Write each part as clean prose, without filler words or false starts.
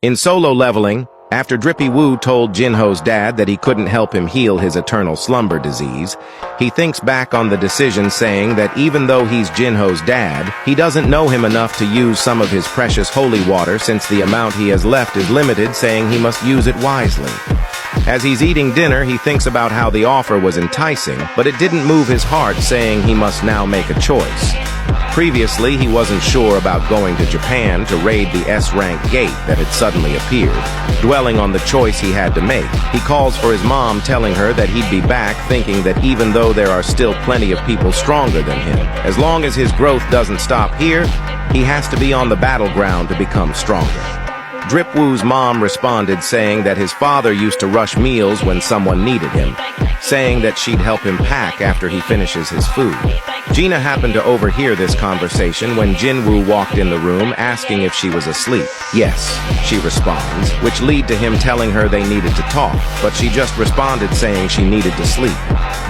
In Solo Leveling, after Drippy Woo told Jin-Ho's dad that he couldn't help him heal his eternal slumber disease, he thinks back on the decision, saying that even though he's Jin-Ho's dad, he doesn't know him enough to use some of his precious holy water since the amount he has left is limited, saying he must use it wisely. As he's eating dinner, he thinks about how the offer was enticing, but it didn't move his heart, saying he must now make a choice. Previously, he wasn't sure about going to Japan to raid the S-rank gate that had suddenly appeared. Dwelling on the choice he had to make, he calls for his mom, telling her that he'd be back, thinking that even though there are still plenty of people stronger than him, as long as his growth doesn't stop here, he has to be on the battleground to become stronger. Drip Woo's mom responded, saying that his father used to rush meals when someone needed him, saying that she'd help him pack after he finishes his food. Gina happened to overhear this conversation when Jin-Woo walked in the room, asking if she was asleep. Yes, she responds, which lead to him telling her they needed to talk, but she just responded saying she needed to sleep.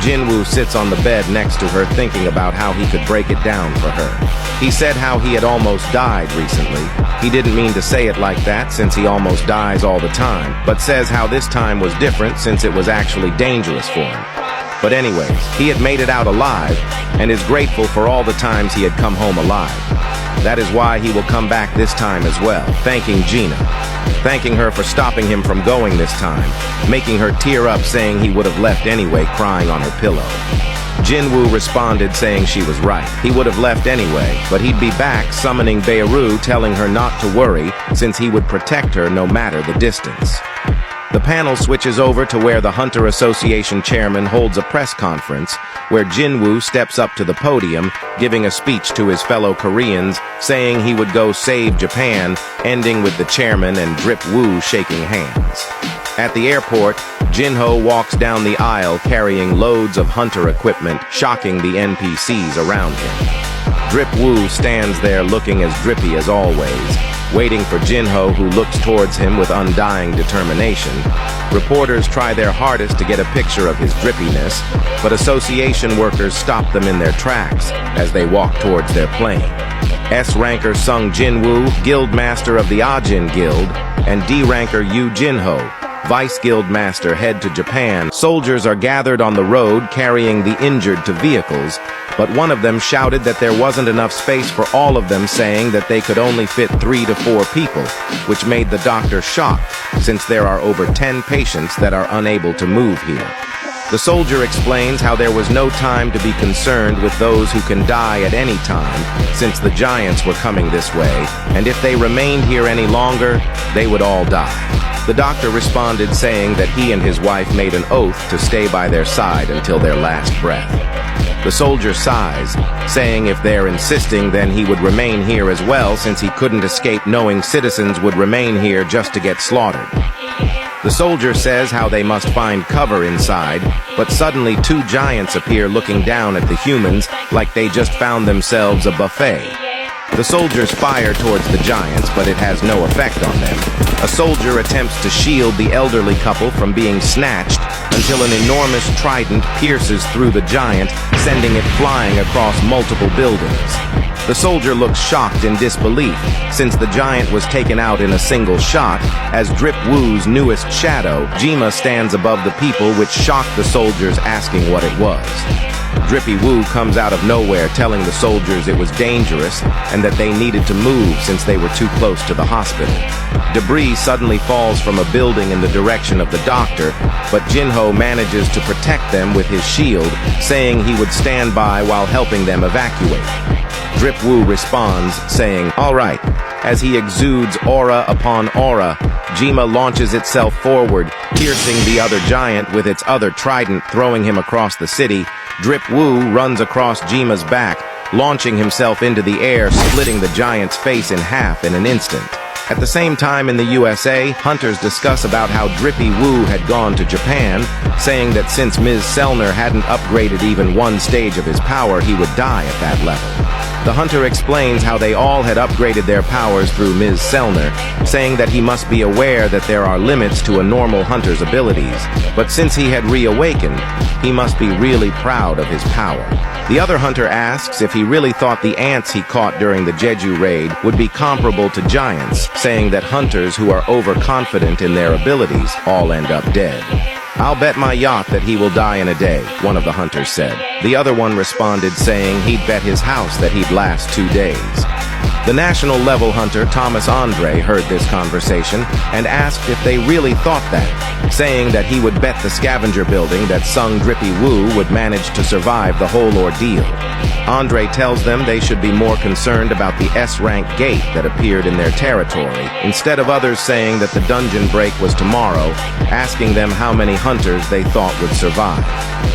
Jin-Woo sits on the bed next to her, thinking about how he could break it down for her. He said how he had almost died recently. He didn't mean to say it like that since he almost dies all the time, but says how this time was different since it was actually dangerous for him. But anyways, he had made it out alive and is grateful for all the times he had come home alive. That is why he will come back this time as well, thanking Gina. Thanking her for stopping him from going this time, making her tear up, saying he would have left anyway, crying on her pillow. Jin-Woo responded, saying she was right. He would have left anyway, but he'd be back, summoning Beirut, telling her not to worry, since he would protect her no matter the distance. The panel switches over to where the Hunter Association chairman holds a press conference, where Jin-Woo steps up to the podium, giving a speech to his fellow Koreans, saying he would go save Japan, ending with the chairman and Drip Woo shaking hands. At the airport, Jin-Ho walks down the aisle carrying loads of Hunter equipment, shocking the NPCs around him. Drip Woo stands there looking as drippy as always, waiting for Jin-Ho, who looks towards him with undying determination. Reporters try their hardest to get a picture of his drippiness, but association workers stop them in their tracks as they walk towards their plane. S-ranker Sung Jin-Woo, guild master of the Ajin Guild, and D-ranker Yu Jin-Ho, Vice Guild Master, head to Japan. Soldiers are gathered on the road carrying the injured to vehicles, but one of them shouted that there wasn't enough space for all of them, saying that they could only fit 3 to 4 people, which made the doctor shocked, since there are over 10 patients that are unable to move here. The soldier explains how there was no time to be concerned with those who can die at any time, since the giants were coming this way, and if they remained here any longer, they would all die. The doctor responded, saying that he and his wife made an oath to stay by their side until their last breath. The soldier sighs, saying if they're insisting, then he would remain here as well, since he couldn't escape knowing citizens would remain here just to get slaughtered. The soldier says how they must find cover inside, but suddenly 2 giants appear looking down at the humans like they just found themselves a buffet. The soldiers fire towards the giants, but it has no effect on them. A soldier attempts to shield the elderly couple from being snatched until an enormous trident pierces through the giant, sending it flying across multiple buildings. The soldier looks shocked in disbelief, since the giant was taken out in a single shot, as Drip Woo's newest shadow, Jima, stands above the people, which shocked the soldiers, asking what it was. Drippy Woo comes out of nowhere, telling the soldiers it was dangerous and that they needed to move since they were too close to the hospital. Debris suddenly falls from a building in the direction of the doctor, but Jin-Ho manages to protect them with his shield, saying he would stand by while helping them evacuate. Drip Woo responds, saying, "All right." As he exudes aura upon aura, Jima launches itself forward, piercing the other giant with its other trident, throwing him across the city. Drip Woo runs across Jima's back, launching himself into the air, splitting the giant's face in half in an instant. At the same time in the USA, hunters discuss about how Drippy Woo had gone to Japan, saying that since Ms. Selner hadn't upgraded even one stage of his power, he would die at that level. The hunter explains how they all had upgraded their powers through Ms. Selner, saying that he must be aware that there are limits to a normal hunter's abilities, but since he had reawakened, he must be really proud of his power. The other hunter asks if he really thought the ants he caught during the Jeju raid would be comparable to giants, saying that hunters who are overconfident in their abilities all end up dead. "I'll bet my yacht that he will die in a day," one of the hunters said. The other one responded saying he'd bet his house that he'd last 2 days. The national level hunter Thomas Andre heard this conversation and asked if they really thought that, saying that he would bet the scavenger building that Sung Jin-Woo would manage to survive the whole ordeal. Andre tells them they should be more concerned about the S-rank gate that appeared in their territory, instead of others saying that the dungeon break was tomorrow, asking them how many hunters they thought would survive.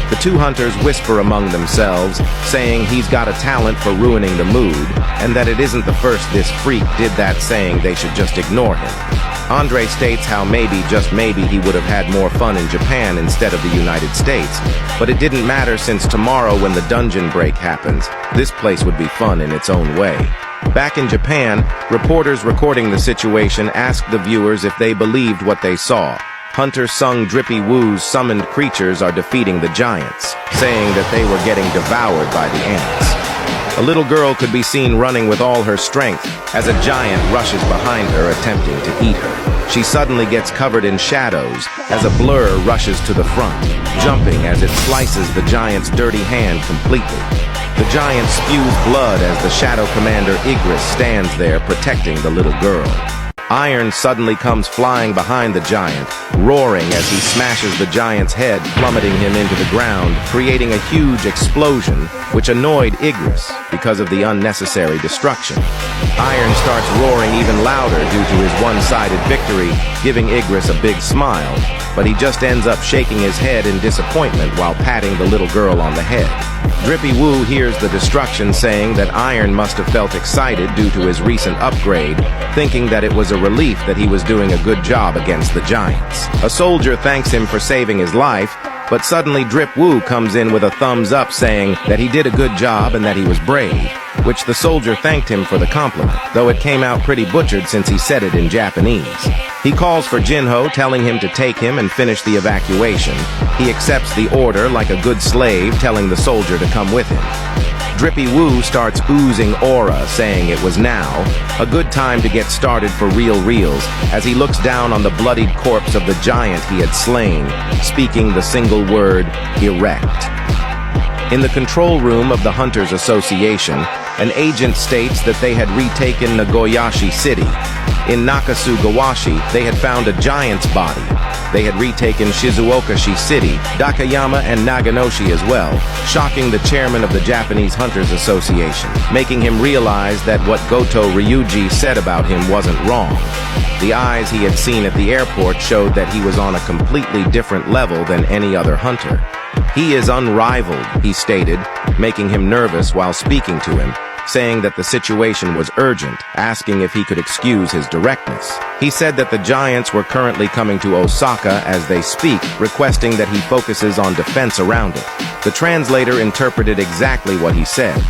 The two hunters whisper among themselves, saying he's got a talent for ruining the mood, and that it isn't the first this freak did that, saying they should just ignore him. Andre states how maybe, just maybe, he would have had more fun in Japan instead of the United States, but it didn't matter since tomorrow when the dungeon break happens, this place would be fun in its own way. Back in Japan, reporters recording the situation asked the viewers if they believed what they saw. Hunter Sung Jin-Woo's summoned creatures are defeating the giants, saying that they were getting devoured by the ants. A little girl could be seen running with all her strength as a giant rushes behind her, attempting to eat her. She suddenly gets covered in shadows as a blur rushes to the front, jumping as it slices the giant's dirty hand completely. The giant spews blood as the shadow commander Igris stands there protecting the little girl. Iron suddenly comes flying behind the giant, roaring as he smashes the giant's head, plummeting him into the ground, creating a huge explosion, which annoyed Igris because of the unnecessary destruction. Iron starts roaring even louder due to his one-sided victory, giving Igris a big smile, but he just ends up shaking his head in disappointment while patting the little girl on the head. Jin-Woo hears the destruction, saying that Iron must have felt excited due to his recent upgrade, thinking that it was a relief that he was doing a good job against the giants. A soldier thanks him for saving his life, but suddenly Jin-Woo comes in with a thumbs up, saying that he did a good job and that he was brave, which the soldier thanked him for the compliment, though it came out pretty butchered since he said it in Japanese. He calls for Jin-Ho, telling him to take him and finish the evacuation. He accepts the order like a good slave, telling the soldier to come with him. Jin-Woo starts oozing aura, saying it was now a good time to get started for reals, as he looks down on the bloodied corpse of the giant he had slain, speaking the single word, erect. In the control room of the Hunters Association, an agent states that they had retaken Nagoyashi City. In Nakasugawashi, they had found a giant's body. They had retaken Shizuokashi City, Dakayama, and Naganoshi as well, shocking the chairman of the Japanese Hunters Association, making him realize that what Goto Ryuji said about him wasn't wrong. The eyes he had seen at the airport showed that he was on a completely different level than any other hunter. He is unrivaled, he stated, making him nervous while speaking to him, saying that the situation was urgent, asking if he could excuse his directness. He said that the giants were currently coming to Osaka as they speak, requesting that he focuses on defense around it. The translator interpreted exactly what he said.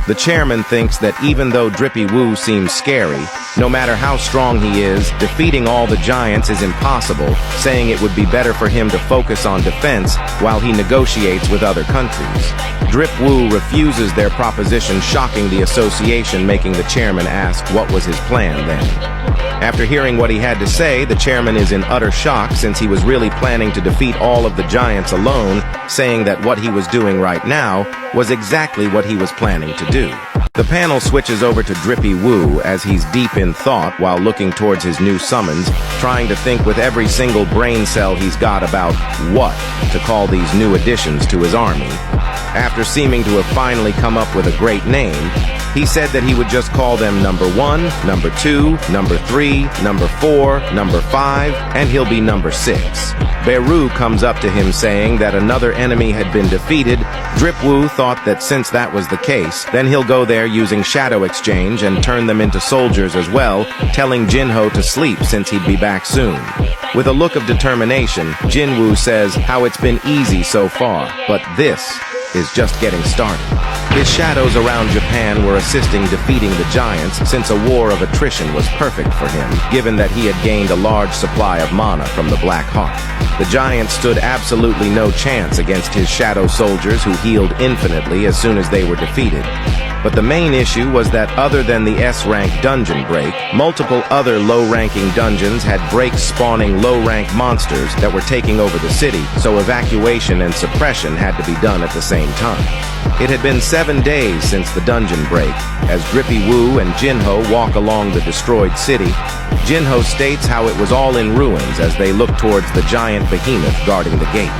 The chairman thinks that even though Jin-Woo seems scary, no matter how strong he is, defeating all the giants is impossible, saying it would be better for him to focus on defense while he negotiates with other countries. Jin-Woo refuses their proposition, shocking the association, making the chairman ask what was his plan then. After hearing what he had to say, the chairman is in utter shock since he was really planning to defeat all of the giants alone, saying that what he was doing right now was exactly what he was planning to do. The panel switches over to Jin-Woo as he's deep in thought while looking towards his new summons, trying to think with every single brain cell he's got about what to call these new additions to his army. After seeming to have finally come up with a great name, he said that he would just call them number 1, number 2, number 3, number 4, number 5, and he'll be number 6. Beru comes up to him saying that another enemy had been defeated. Jin-Woo thought that since that was the case, then he'll go there using shadow exchange and turn them into soldiers as well, telling Jin-Ho to sleep since he'd be back soon. With a look of determination, Jin-Woo says how it's been easy so far, but this is just getting started. His shadows around Japan were assisting defeating the giants since a war of attrition was perfect for him, given that he had gained a large supply of mana from the Black Heart. The giants stood absolutely no chance against his shadow soldiers who healed infinitely as soon as they were defeated. But the main issue was that other than the S-rank dungeon break, multiple other low-ranking dungeons had breaks spawning low-rank monsters that were taking over the city, so evacuation and suppression had to be done at the same time. It had been 7 days since the dungeon break. As Drippy Woo and Jin-Ho walk along the destroyed city, Jin-Ho states how it was all in ruins as they look towards the giant behemoth guarding the gate.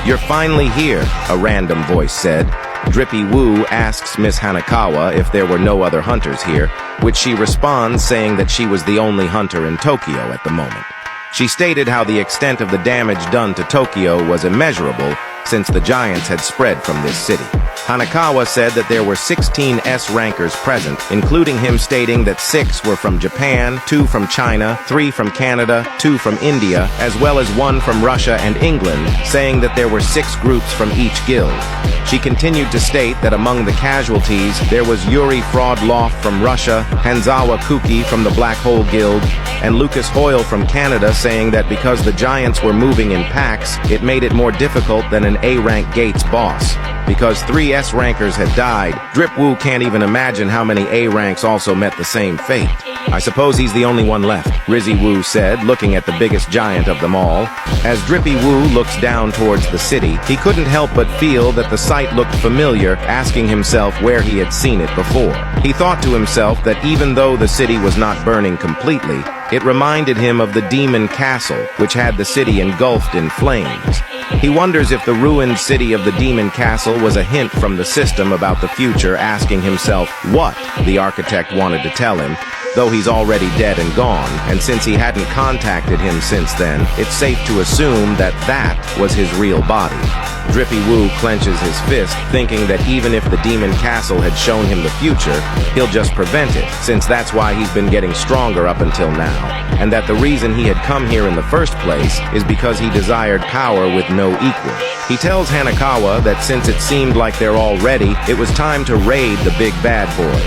"You're finally here," a random voice said. Drippy Woo asks Miss Hanakawa if there were no other hunters here, which she responds saying that she was the only hunter in Tokyo at the moment. She stated how the extent of the damage done to Tokyo was immeasurable since the giants had spread from this city. Hanakawa said that there were 16 S-rankers present, including him stating that 6 were from Japan, 2 from China, 3 from Canada, 2 from India, as well as 1 from Russia and England, saying that there were 6 groups from each guild. She continued to state that among the casualties, there was Yuri Fraudloff from Russia, Hanzawa Kuki from the Black Hole Guild, and Lucas Hoyle from Canada, saying that because the giants were moving in packs, it made it more difficult than an A-rank gates boss. Because 3 S-rankers had died, Drip Woo can't even imagine how many A-ranks also met the same fate. "I suppose he's the only one left," Rizzy Woo said, looking at the biggest giant of them all. As Drippy Woo looks down towards the city, he couldn't help but feel that the sight looked familiar, asking himself where he had seen it before. He thought to himself that even though the city was not burning completely, it reminded him of the Demon Castle, which had the city engulfed in flames. He wonders if the ruined city of the Demon Castle was a hint from the system about the future, asking himself what the architect wanted to tell him, though he's already dead and gone, and since he hadn't contacted him since then, it's safe to assume that that was his real body. Drippy Woo clenches his fist, thinking that even if the Demon Castle had shown him the future, he'll just prevent it, since that's why he's been getting stronger up until now, and that the reason he had come here in the first place is because he desired power with no equal. He tells Hanakawa that since it seemed like they're all ready, it was time to raid the big bad boy.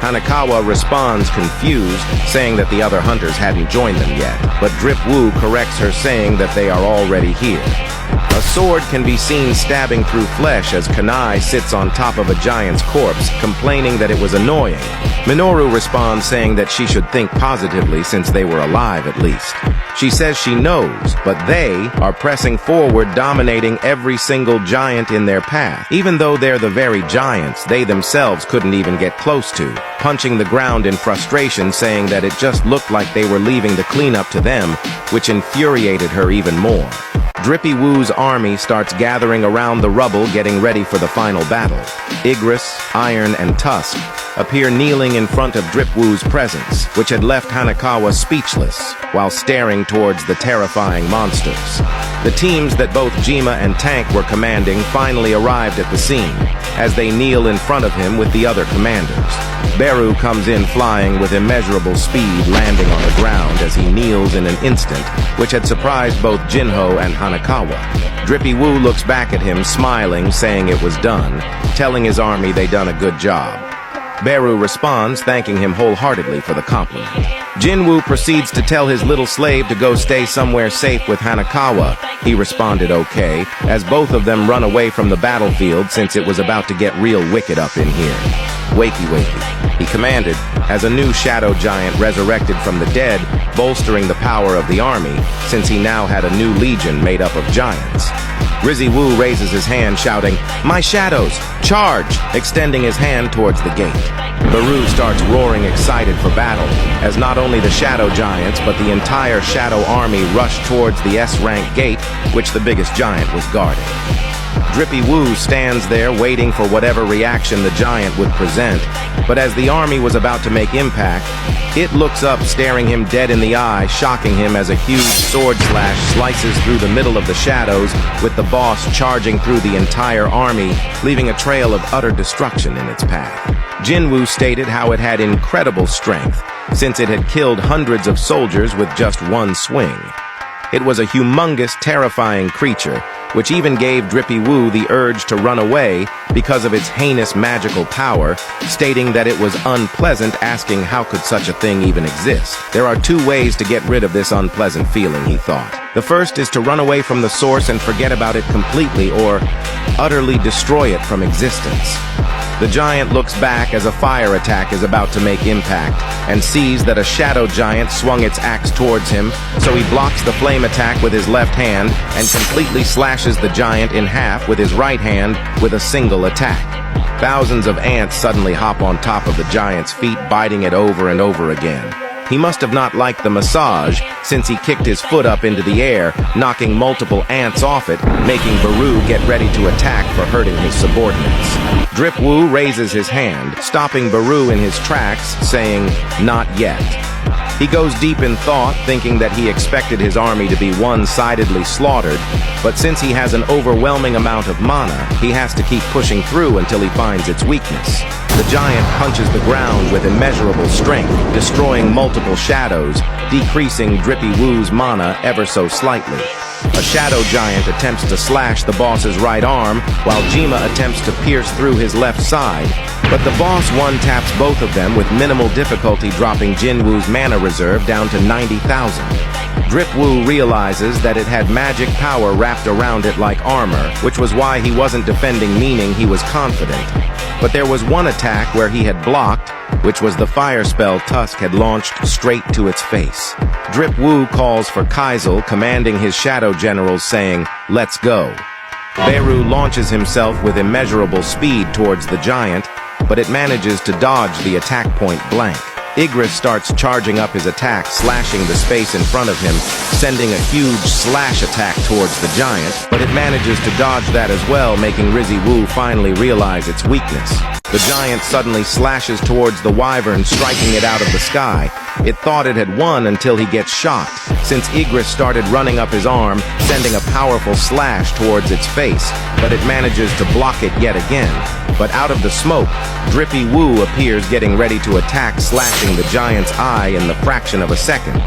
Hanakawa responds confused, saying that the other hunters hadn't joined them yet, but Drip Woo corrects her, saying that they are already here. A sword can be seen stabbing through flesh as Kanai sits on top of a giant's corpse, complaining that it was annoying. Minoru responds saying that she should think positively since they were alive at least. She says she knows, but they are pressing forward, dominating every single giant in their path. Even though they're the very giants they themselves couldn't even get close to, punching the ground in frustration, saying that it just looked like they were leaving the cleanup to them, which infuriated her even more. Drippy Woo's army starts gathering around the rubble, getting ready for the final battle. Igris, Iron, and Tusk appear kneeling in front of Drip Woo's presence, which had left Hanakawa speechless while staring towards the terrifying monsters. The teams that both Jima and Tank were commanding finally arrived at the scene, as they kneel in front of him with the other commanders. Beru comes in flying with immeasurable speed, landing on the ground as he kneels in an instant, which had surprised both Jin-Ho and Hanakawa. Drippy Woo looks back at him, smiling, saying it was done, telling his army they done a good job. Beru responds, thanking him wholeheartedly for the compliment. Jin-Woo proceeds to tell his little slave to go stay somewhere safe with Hanakawa. He responded okay, as both of them run away from the battlefield since it was about to get real wicked up in here. "Wakey, wakey," he commanded, as a new shadow giant resurrected from the dead, bolstering the power of the army, since he now had a new legion made up of giants. Rizzy Woo raises his hand, shouting, "My shadows, charge!" extending his hand towards the gate. Beru starts roaring, excited for battle, as not only the shadow giants, but the entire shadow army rush towards the S-rank gate, which the biggest giant was guarding. Drippy Woo stands there waiting for whatever reaction the giant would present, but as the army was about to make impact, it looks up, staring him dead in the eye, shocking him as a huge sword slash slices through the middle of the shadows, with the boss charging through the entire army, leaving a trail of utter destruction in its path. Jin-Woo stated how it had incredible strength, since it had killed hundreds of soldiers with just one swing. It was a humongous, terrifying creature, which even gave Drippy Woo the urge to run away because of its heinous magical power, stating that it was unpleasant, asking how could such a thing even exist. There are two ways to get rid of this unpleasant feeling, he thought. The first is to run away from the source and forget about it completely, or utterly destroy it from existence. The giant looks back as a fire attack is about to make impact, and sees that a shadow giant swung its axe towards him, so he blocks the flame attack with his left hand and completely slashes the giant in half with his right hand with a single attack. Thousands of ants suddenly hop on top of the giant's feet, biting it over and over again. He must have not liked the massage, since he kicked his foot up into the air, knocking multiple ants off it, making Baru get ready to attack for hurting his subordinates. Drip Woo raises his hand, stopping Baru in his tracks, saying, "Not yet." He goes deep in thought, thinking that he expected his army to be one-sidedly slaughtered, but since he has an overwhelming amount of mana, he has to keep pushing through until he finds its weakness. The giant punches the ground with immeasurable strength, destroying multiple shadows, decreasing Drippy Woo's mana ever so slightly. A shadow giant attempts to slash the boss's right arm, while Jima attempts to pierce through his left side, but the boss one-taps both of them with minimal difficulty, dropping Jin-Woo's mana reserve down to 90,000. Drip Woo realizes that it had magic power wrapped around it like armor, which was why he wasn't defending, meaning he was confident. But there was one attack where he had blocked, which was the fire spell Tusk had launched straight to its face. Drip Woo calls for Kaisel, commanding his shadow generals, saying, "Let's go." Beru launches himself with immeasurable speed towards the giant, but it manages to dodge the attack point blank. Igris starts charging up his attack, slashing the space in front of him, sending a huge slash attack towards the giant, but it manages to dodge that as well, making Rizzy Woo finally realize its weakness. The giant suddenly slashes towards the wyvern, striking it out of the sky. It thought it had won until he gets shocked, since Igris started running up his arm, sending a powerful slash towards its face, but it manages to block it yet again. But out of the smoke, Drippy Woo appears, getting ready to attack, slashing the giant's eye in the fraction of a second.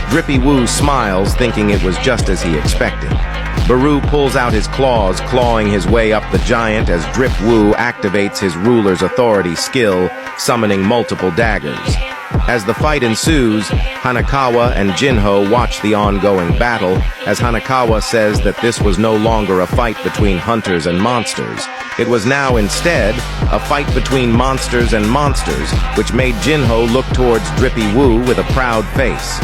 Drippy Woo smiles, thinking it was just as he expected. Baru pulls out his claws, clawing his way up the giant as Drip Woo activates his ruler's authority skill, summoning multiple daggers. As the fight ensues, Hanakawa and Jinho watch the ongoing battle, as Hanakawa says that this was no longer a fight between hunters and monsters. It was now instead a fight between monsters and monsters, which made Jinho look towards Drippy Woo with a proud face.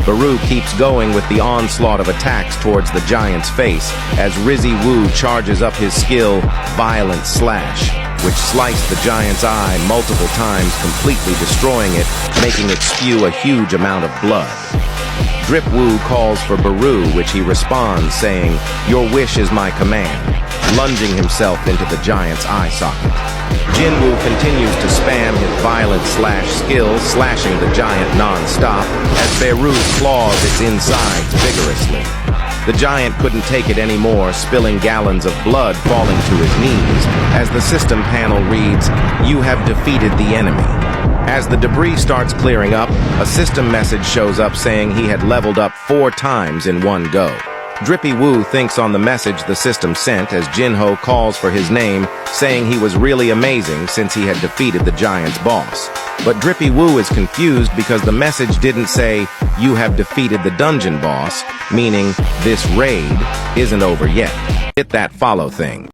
Baru keeps going with the onslaught of attacks towards the giant's face, as Rizzy Woo charges up his skill, Violent Slash, which sliced the giant's eye multiple times, completely destroying it, making it spew a huge amount of blood. Drip Woo calls for Baru, which he responds, saying, "Your wish is my command," lunging himself into the giant's eye socket. Jin-Woo continues to spam his Violent Slash skill, slashing the giant non-stop, as Baru claws its insides vigorously. The giant couldn't take it anymore, spilling gallons of blood, falling to his knees, as the system panel reads, "You have defeated the enemy." As the debris starts clearing up, a system message shows up saying he had leveled up 4 times in one go. Drippy Woo thinks on the message the system sent as Jinho calls for his name, saying he was really amazing since he had defeated the giant's boss. But Drippy Woo is confused because the message didn't say, "You have defeated the dungeon boss," meaning this raid isn't over yet. Hit that follow thing.